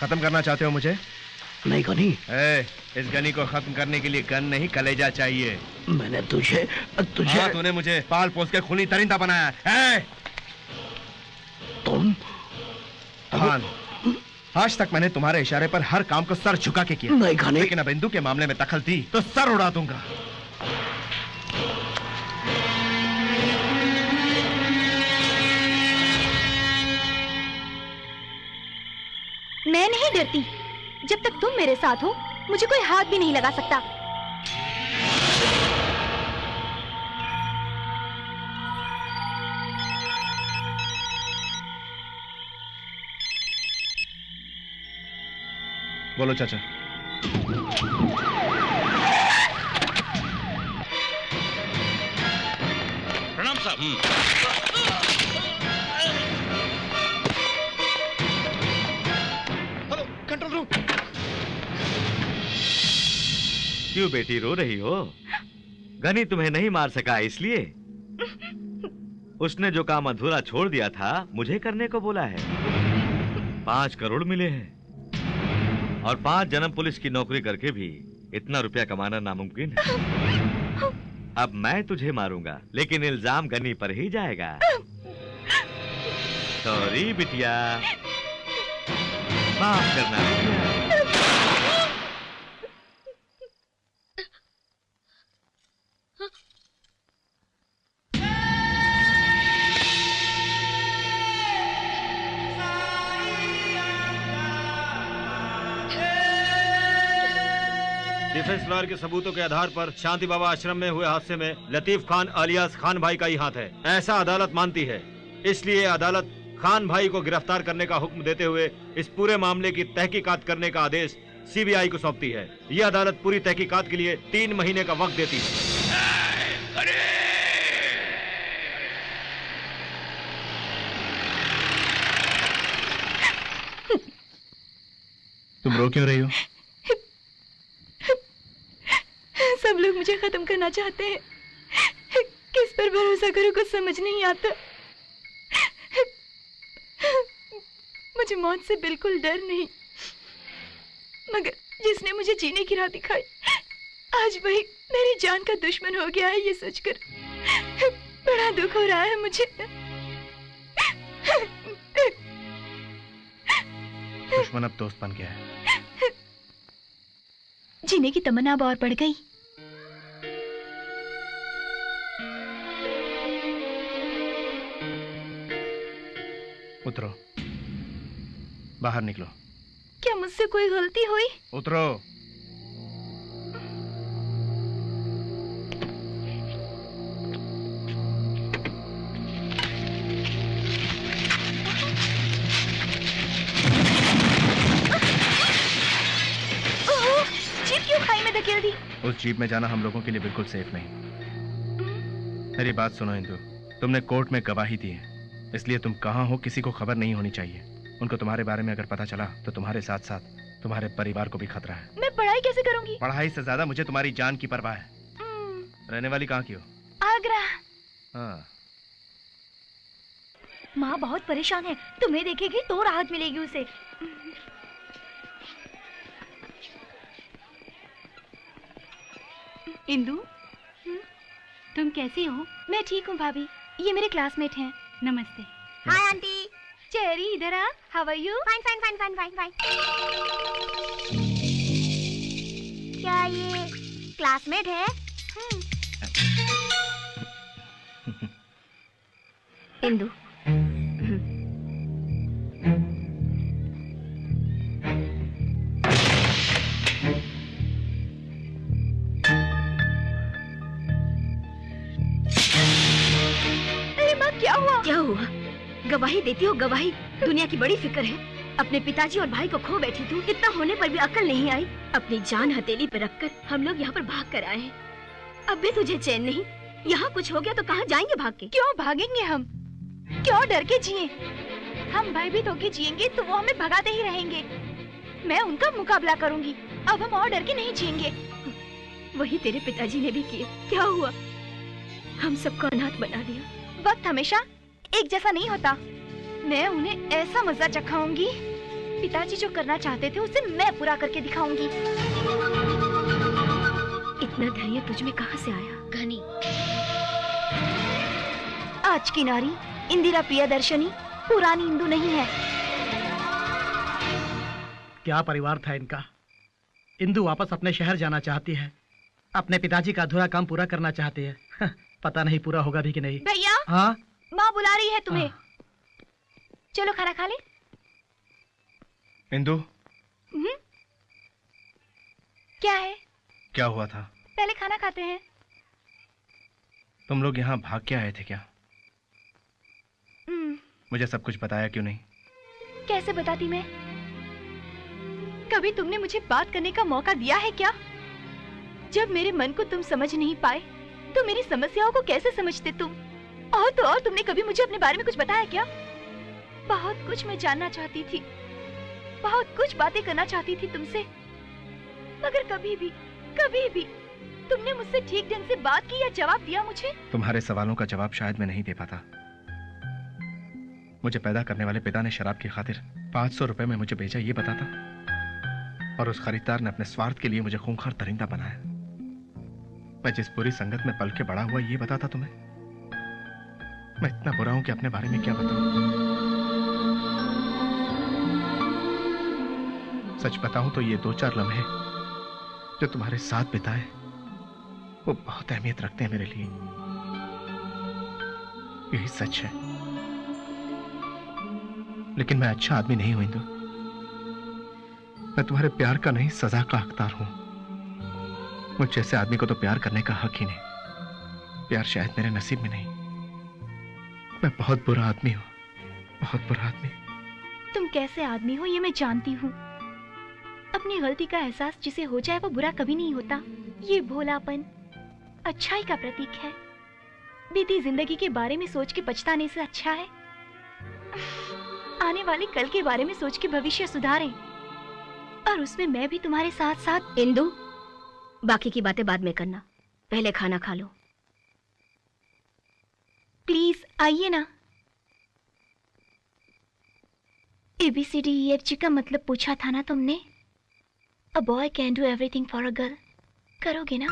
खत्म करना चाहते हो मुझे? नहीं गनी। इस गनी को खत्म करने के लिए गन नहीं कलेजा चाहिए। मैंने तुझे तूने मुझे पाल पोस के खूनी तरिंदा बनाया है। तुम खान, आज तक मैंने तुम्हारे इशारे पर हर काम को सर झुका के किया। नहीं खाने। लेकिन अब इंदु के मामले में दखल दी तो सर उड़ा दूंगा। मैं नहीं डरती। जब तक तुम मेरे साथ हो मुझे कोई हाथ भी नहीं लगा सकता। बोलो चाचा। प्रणाम साहब। Control room. क्यों बेटी रो रही हो? गनी तुम्हें नहीं मार सका इसलिए? उसने जो काम अधूरा छोड़ दिया था मुझे करने को बोला है। 5 करोड़ मिले हैं और 5 जन्म पुलिस की नौकरी करके भी इतना रुपया कमाना नामुमकिन है। अब मैं तुझे मारूंगा लेकिन इल्जाम गनी पर ही जाएगा। सॉरी बिटिया, माफ करना बिटिया। डिफेंस लॉयर के सबूतों के आधार पर शांति बाबा आश्रम में हुए हादसे में लतीफ खान अलियास खान भाई का ही हाथ है, ऐसा अदालत मानती है। इसलिए अदालत खान भाई को गिरफ्तार करने का हुक्म देते हुए इस पूरे मामले की तहकीकात करने का आदेश सीबीआई को सौंपती है। यह अदालत पूरी तहकीकात के लिए 3 महीने का वक्त देती है। तुम रो क्यों रही हो? सब लोग मुझे खत्म करना चाहते हैं। किस पर भरोसा करूं कुछ समझ नहीं आता। मुझे मौत से बिल्कुल डर नहीं, मगर जिसने मुझे जीने की राह दिखाई आज वही मेरी जान का दुश्मन हो गया है। ये सोचकर बड़ा दुख हो रहा है मुझे। दुश्मन अब दोस्त बन गया है। जीने की तमन्ना अब और बढ़ गई। उतरो, बाहर निकलो। क्या मुझसे कोई गलती हुई? उतरो। जीप क्यों खाई में धकेल दी? उस जीप में जाना हम लोगों के लिए बिल्कुल सेफ नहीं। मेरी बात सुनो इंदु, तुमने कोर्ट में गवाही दी है, इसलिए तुम कहाँ हो किसी को खबर नहीं होनी चाहिए। उनको तुम्हारे बारे में अगर पता चला तो तुम्हारे साथ साथ तुम्हारे परिवार को भी खतरा है। मैं पढ़ाई कैसे करूंगी? पढ़ाई से ज्यादा मुझे तुम्हारी जान की परवाह है। रहने वाली कहाँ की हो? आगरा। हाँ। माँ बहुत परेशान है, तुम्हें देखेगी तो राहत मिलेगी उसे। इंदु, तुम कैसी हो? मैं ठीक हूँ भाभी, ये मेरे क्लासमेट हैं। नमस्ते। हाय आंटी। चेरी इधर आ। How are you? Fine fine fine fine fine fine. क्या ये क्लासमेट है? इंदु। अरे माँ, क्या हुआ? क्या हुआ? गवाही देती हो गवाही। दुनिया की बड़ी फिक्र है। अपने पिताजी और भाई को खो बैठी तू, इतना होने पर भी अकल नहीं आई। अपनी जान हथेली पे रखकर हम लोग यहाँ पर भाग कर आए हैं। अब भी तुझे चैन नहीं। यहाँ कुछ हो गया तो कहाँ जाएंगे भाग के? क्यों भागेंगे हम? क्यों डर के जिए? हम भयभीत होके जिएंगे तो वो हमें भगाते ही रहेंगे। मैं उनका मुकाबला करूंगी। अब हम और डर के नहीं जिएंगे। वही तेरे पिताजी ने भी किया। क्या हुआ? हम सबको अनाथ बना दिया। वक्त हमेशा एक जैसा नहीं होता। मैं उन्हें ऐसा मजा चखाऊंगी पिताजी जो करना चाहते थे उसे मैं पूरा करके दिखाऊंगी। इतना धैर्य तुझ में कहाँ से आया घनी? आज की नारी इंदिरा प्रियदर्शनी पुरानी इंदु नहीं है। क्या परिवार था इनका। इंदु वापस अपने शहर जाना चाहती है, अपने पिताजी का अधूरा काम पूरा करना चाहती है। पता नहीं पूरा होगा भी कि नहीं। भैया, हाँ माँ बुला रही है तुम्हें। चलो खाना खा ले। इंदु, क्या है? क्या हुआ था? पहले खाना खाते हैं। तुम लोग यहाँ भाग के आए थे क्या? मुझे सब कुछ बताया क्यों नहीं? कैसे बताती मैं? कभी तुमने मुझे बात करने का मौका दिया है क्या? जब मेरे मन को तुम समझ नहीं पाए तो मेरी समस्याओं को कैसे समझते तुम? और तो और तुमने कभी मुझे अपने बारे में कुछ बताया क्या? बहुत कुछ मैं जानना चाहती थी, बहुत कुछ बातें करना चाहती थी तुमसे, मगर कभी भी तुमने मुझसे ठीक ढंग से बात की या जवाब दिया मुझे? तुम्हारे सवालों का जवाब शायद मैं नहीं दे पाता। मुझे पैदा करने वाले पिता ने शराब की खातिर 500 रुपए में मुझे बेचा, ये बताता, और उस खरीदार ने अपने स्वार्थ के लिए मुझे खूंखार दरिंदा बनाया। मैं जिस बुरी संगत में पल के बड़ा हुआ, ये बताता तुम्हें? मैं इतना बुरा हूं कि अपने बारे में क्या बताऊं? सच बताऊं तो ये 2-4 लम्हे जो तुम्हारे साथ बिताए वो बहुत अहमियत रखते हैं मेरे लिए। यही सच है। लेकिन मैं अच्छा आदमी नहीं हूं इंदु। मैं तुम्हारे प्यार का नहीं, सजा का हकदार हूं। मुझ जैसे आदमी को तो प्यार करने का हक ही नहीं। प्यार शायद मेरे नसीब में नहीं। मैं बहुत बुरा आदमी हूं, बहुत बुरा आदमी। तुम कैसे आदमी हो ये मैं जानती हूँ। अपनी गलती का एहसास जिसे हो जाए वो बुरा कभी नहीं होता। ये भोलापन अच्छाई का प्रतीक है। बीती जिंदगी के बारे में सोच के पछताने से अच्छा है आने वाले कल के बारे में सोच के भविष्य सुधारें, और उसमें मैं भी तुम्हारे साथ साथ। इंदु, बाकी की बातें बाद में करना, पहले खाना खा लो। प्लीज आइए ना। ABCDEFG का मतलब पूछा था ना तुमने? A boy can do everything for a girl. करोगे ना?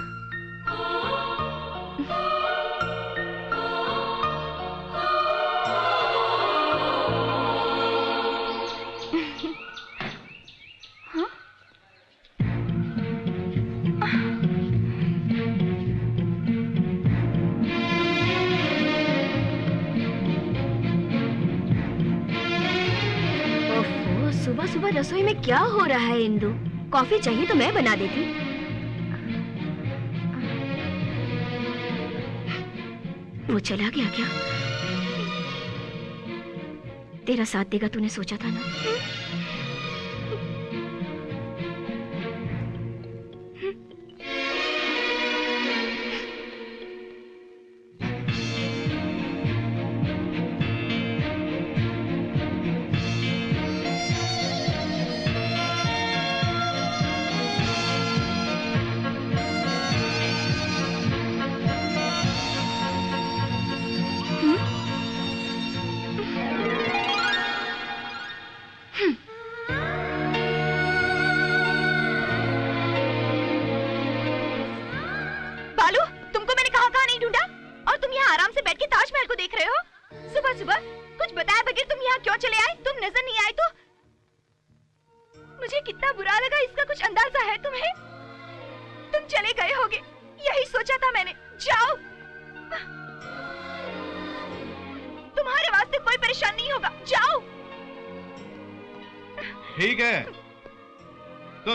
सुबह सुबह रसोई में क्या हो रहा है इंदु? कॉफी चाहिए तो मैं बना देती। वो चला गया क्या? तेरा साथ देगा तूने सोचा था ना?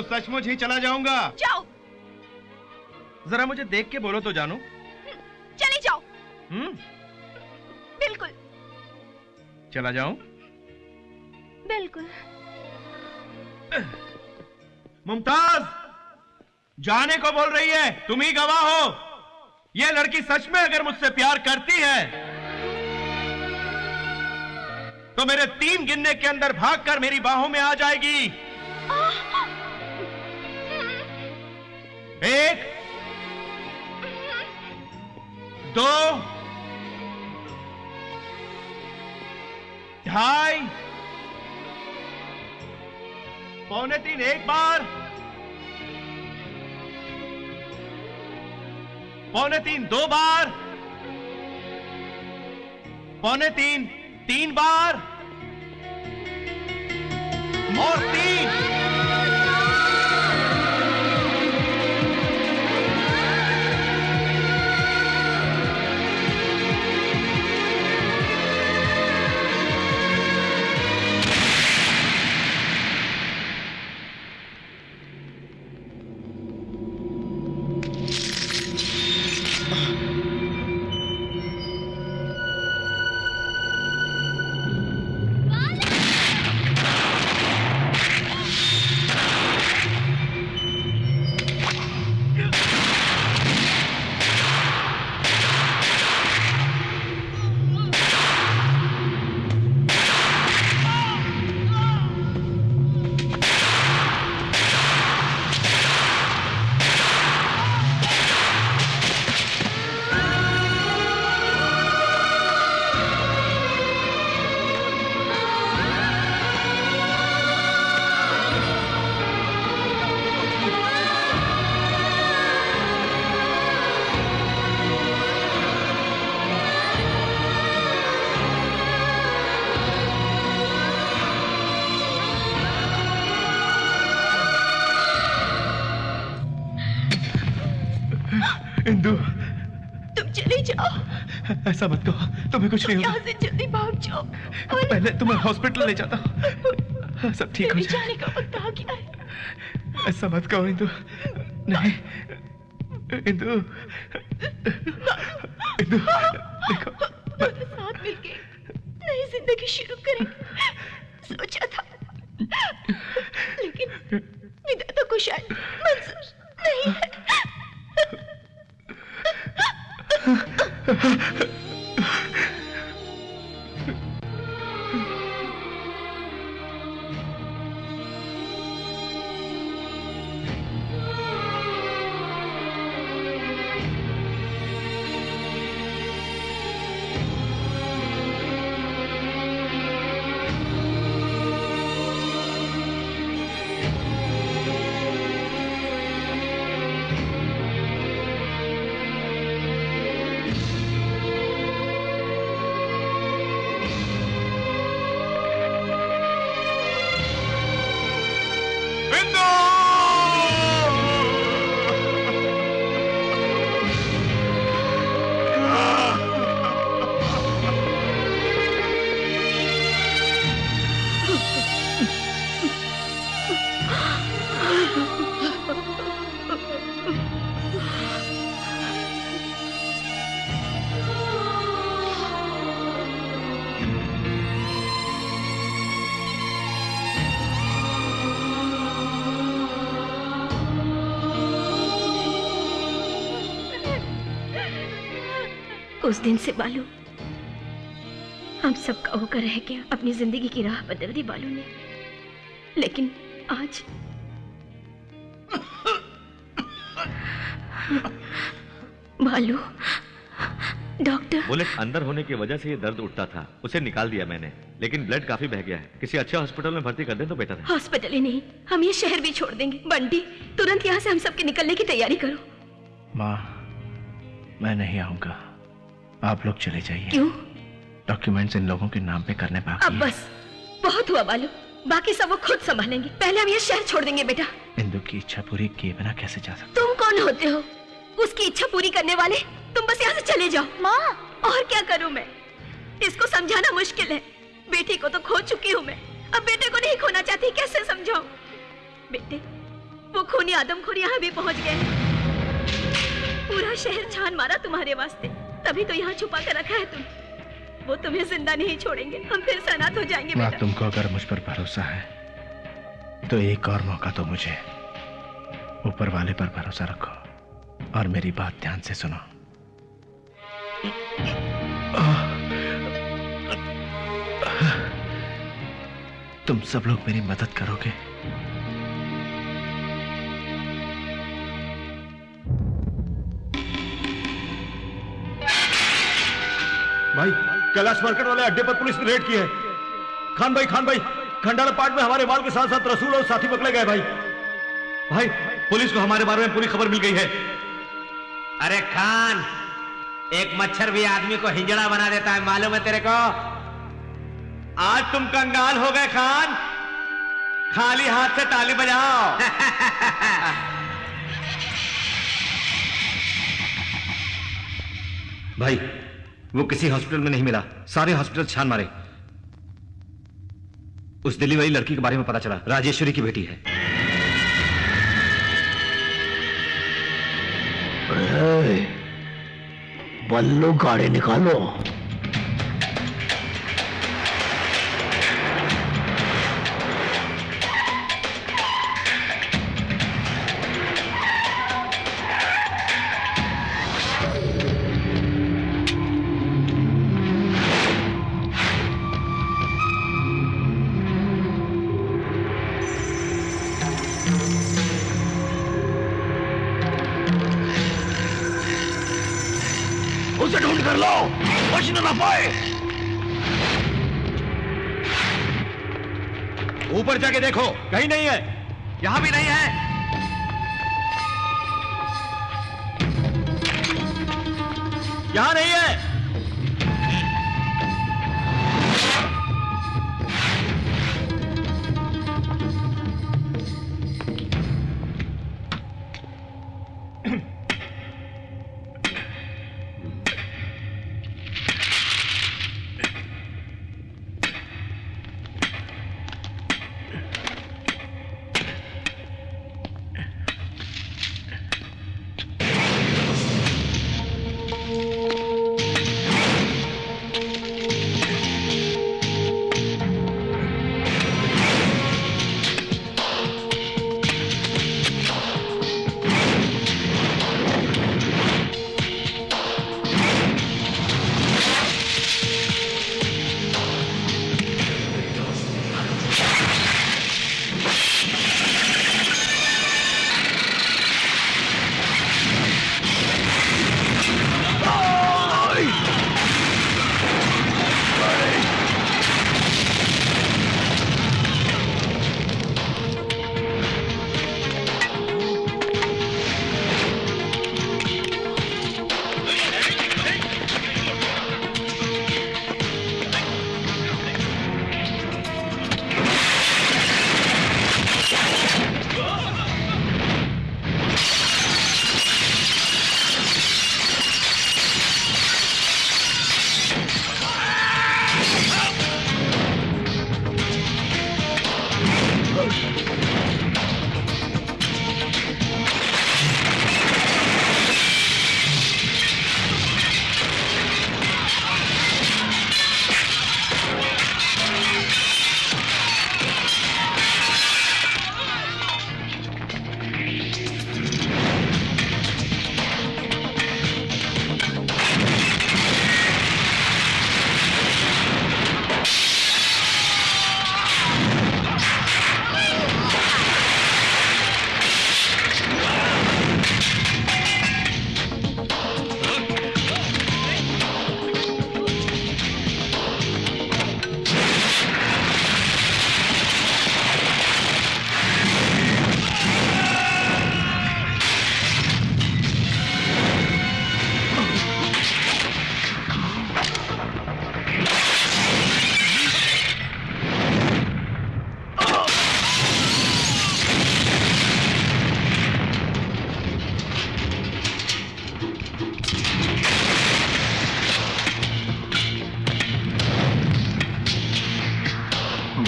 सचमुच ही चला जाऊंगा। जाओ। जरा मुझे देख के बोलो तो जानू। चले जाओ। बिल्कुल। चला जाऊं? बिल्कुल। मुमताज, जाने को बोल रही है, तुम ही गवाह हो। यह लड़की सच में अगर मुझसे प्यार करती है तो मेरे 3 गिनने के अंदर भागकर मेरी बाहों में आ जाएगी। 1, 2, 2.5, 2:45 एक बार, 2:45 दो बार, 2:45 तीन बार और 3। इंदु, तुम चले जाओ। ऐसा मत कहो, तुम्हें कुछ नहीं होगा। यहाँ से जल्दी भाग जाओ। पहले तुम्हें हॉस्पिटल ले जाता हूँ, सब ठीक हो जाए। जाने का वक्त आ गया है। ऐसा मत कहो इंदु, नहीं इंदु, इंदु देखो, दोनों साथ मिलके नई जिंदगी शुरू करेंगे सोचा था, लेकिन विधाता को शायद मंजूर नहीं है। उस दिन से बालू हम सबका होकर रह गया। अपनी जिंदगी की राह बदल दी बालू ने, लेकिन आज बालू, डॉक्टर बुलेट अंदर होने की वजह से ये दर्द उठता था, उसे निकाल दिया मैंने, लेकिन ब्लड काफी बह गया है। किसी अच्छे हॉस्पिटल में भर्ती कर दें तो बेटर है। हॉस्पिटल ही नहीं, हम ये शहर भी छोड़ देंगे। बंटी, तुरंत यहाँ से हम सबके निकलने की तैयारी करो। माँ, मैं नहीं आऊंगा, आप लोग चले जाइए। क्यों? डॉक्यूमेंट्स इन लोगों के नाम पे करने बाकी अब बस बहुत हुआ बालू, बाकी सब वो खुद संभालेंगे। पहले हम ये शहर छोड़ देंगे बेटा। इंदु की इच्छा पूरी किए बिना कैसे जा सकते? तुम कौन होते हो उसकी इच्छा पूरी करने वाले? तुम बस यहाँ से चले जाओ। माँ, और क्या करूँ मैं? इसको समझाना मुश्किल है। बेटी को तो खो चुकी हूँ मैं, अब बेटे को नहीं खोना चाहती, कैसे समझाऊं? बेटे, वो खूनी आदमखोर यहाँ भी पहुँच गए। पूरा शहर छान मारा तुम्हारे वास्ते, तभी तो यहाँ छुपा कर रखा है तुम। वो तुम्हें जिंदा नहीं छोड़ेंगे, हम फिर से अनाथ हो जाएंगे बेटा। तुमको अगर मुझ पर भरोसा है तो एक और मौका तो मुझे। ऊपर वाले पर भरोसा रखो और मेरी बात ध्यान से सुनो। तुम सब लोग मेरी मदद करोगे? भाई, कैलाश मार्केट वाले अड्डे पर पुलिस ने रेड की है। खान भाई, खंडाला पार्ट में हमारे माल के साथ साथ रसूल और साथी पकड़े गए भाई। भाई पुलिस को हमारे बारे में पूरी खबर मिल गई है। अरे खान, एक मच्छर भी आदमी को हिंजड़ा बना देता है, मालूम है तेरे को? आज तुम कंगाल हो गए खान, खाली हाथ से ताली बजाओ। भाई वो किसी हॉस्पिटल में नहीं मिला, सारे हॉस्पिटल छान मारे। उस दिल्ली वाली लड़की के बारे में पता चला, राजेश्वरी की बेटी है। बल्लू गाड़ी निकालो। उसे ढूंढ कर लो, बचना ना पाए। ऊपर जाके देखो, कहीं नहीं है। यहां भी नहीं है। यहां नहीं है।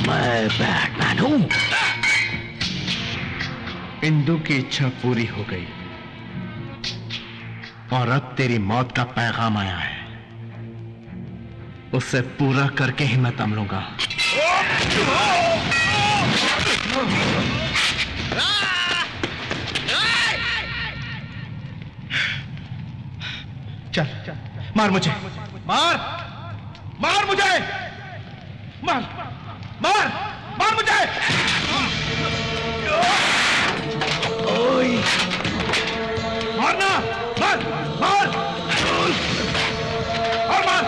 मैं बैटमैन हूं। इंदु की इच्छा पूरी हो गई और अब तेरी मौत का पैगाम आया है। उसे पूरा करके ही मैं दम लूंगा। चल मार मुझे, मार मार मुझे, मार मार मार मुझे। मारना, मार मार और मार।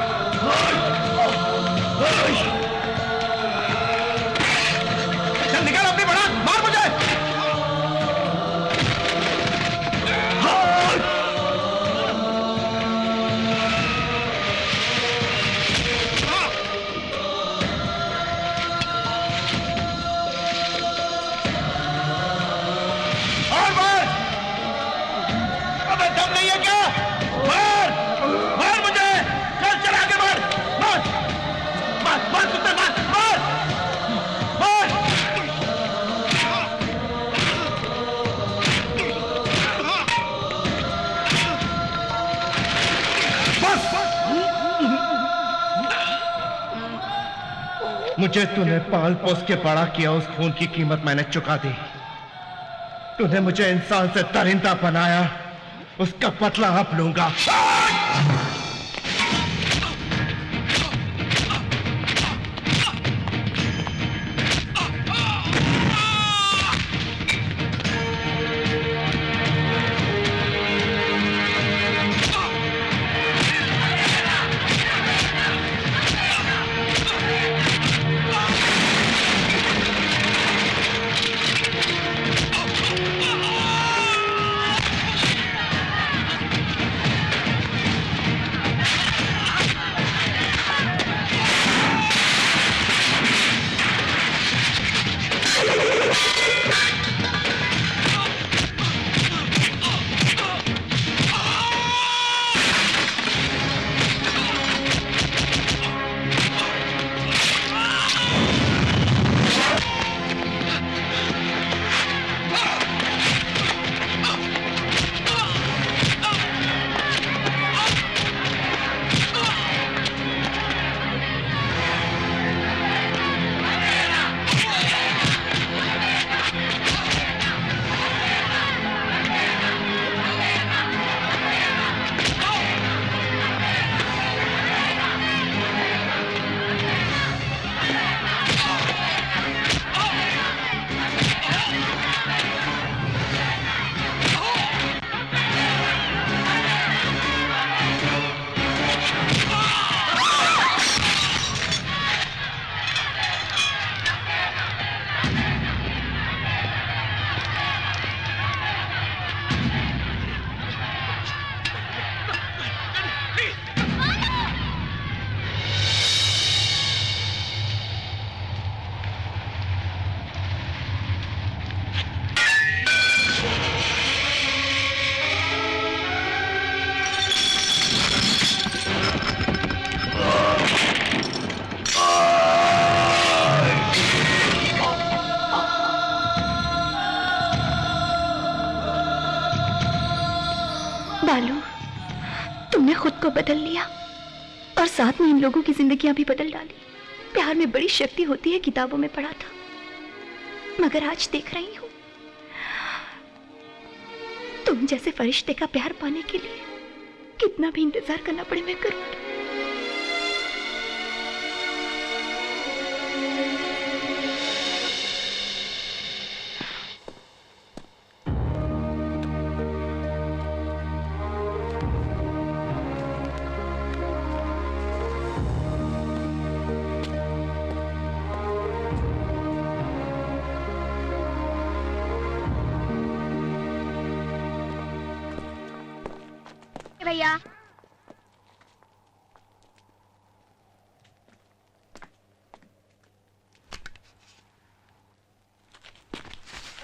मुझे तूने पाल पोस के बड़ा किया, उस खून की कीमत मैंने चुका दी। तूने मुझे इंसान से दरिंदा बनाया, उसका बदला अब लूंगा। बालू, तुमने खुद को बदल लिया और साथ में इन लोगों की जिंदगियां भी बदल डाली। प्यार में बड़ी शक्ति होती है, किताबों में पढ़ा था, मगर आज देख रही हूं तुम जैसे फरिश्ते का प्यार पाने के लिए कितना भी इंतजार करना पड़े मैं करूंगी। भैया